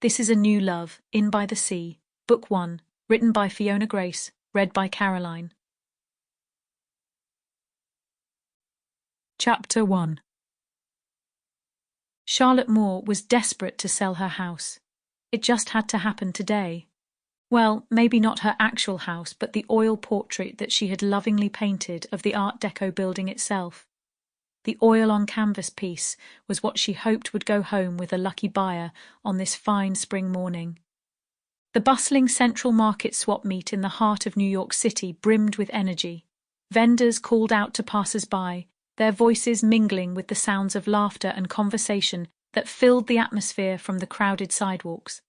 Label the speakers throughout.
Speaker 1: This is a New Love, In by the Sea, Book 1, written by Fiona Grace, read by Caroline. Chapter 1. Charlotte Moore was desperate to sell her house. It just had to happen today. Well, maybe not her actual house, but the oil portrait that she had lovingly painted of the Art Deco building itself. The oil-on-canvas piece was what she hoped would go home with a lucky buyer on this fine spring morning. The bustling Central Market swap meet in the heart of New York City brimmed with energy. Vendors called out to passers-by, their voices mingling with the sounds of laughter and conversation that filled the atmosphere from the crowded sidewalks.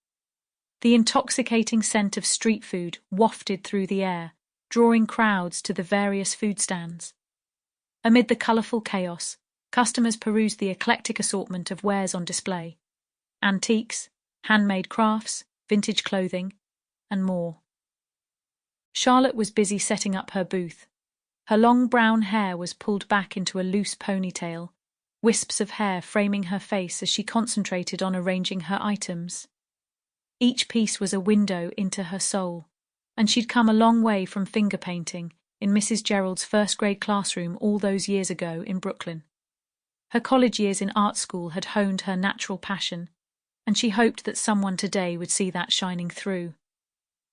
Speaker 1: The intoxicating scent of street food wafted through the air, drawing crowds to the various food stands. Amid the colourful chaos, customers perused the eclectic assortment of wares on display: antiques, handmade crafts, vintage clothing, and more. Charlotte was busy setting up her booth. Her long brown hair was pulled back into a loose ponytail, wisps of hair framing her face as she concentrated on arranging her items. Each piece was a window into her soul, and she'd come a long way from finger painting in Mrs. Gerald's first-grade classroom all those years ago in Brooklyn. Her college years in art school had honed her natural passion, and she hoped that someone today would see that shining through.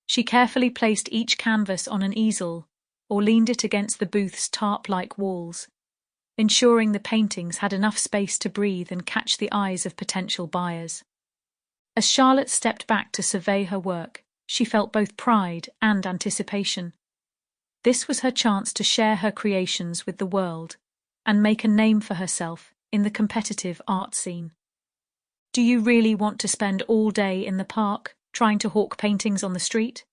Speaker 1: She carefully placed each canvas on an easel or leaned it against the booth's tarp-like walls, ensuring the paintings had enough space to breathe and catch the eyes of potential buyers. As Charlotte stepped back to survey her work, she felt both pride and anticipation. This was her chance to share her creations with the world and make a name for herself in the competitive art scene. Do you really want to spend all day in the park trying to hawk paintings on the street?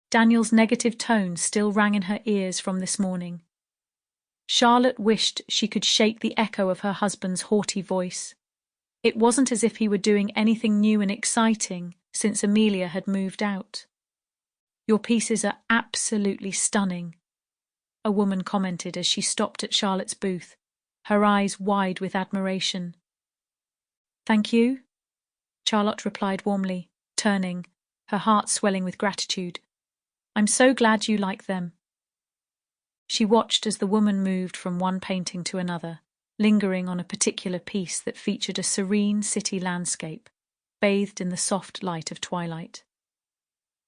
Speaker 1: Daniel's negative tone still rang in her ears from this morning. Charlotte wished she could shake the echo of her husband's haughty voice. It wasn't as if he were doing anything new and exciting since Amelia had moved out. "Your pieces are absolutely stunning," a woman commented as she stopped at Charlotte's booth, her eyes wide with admiration. "Thank you," Charlotte replied warmly, turning, her heart swelling with gratitude. "I'm so glad you like them." She watched as the woman moved from one painting to another, lingering on a particular piece that featured a serene city landscape, bathed in the soft light of twilight.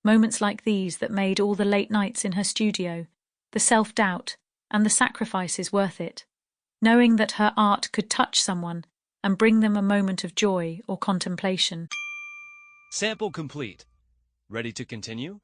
Speaker 1: Moments like these that made all the late nights in her studio, the self-doubt, and the sacrifices worth it, knowing that her art could touch someone and bring them a moment of joy or contemplation.
Speaker 2: Sample complete. Ready to continue?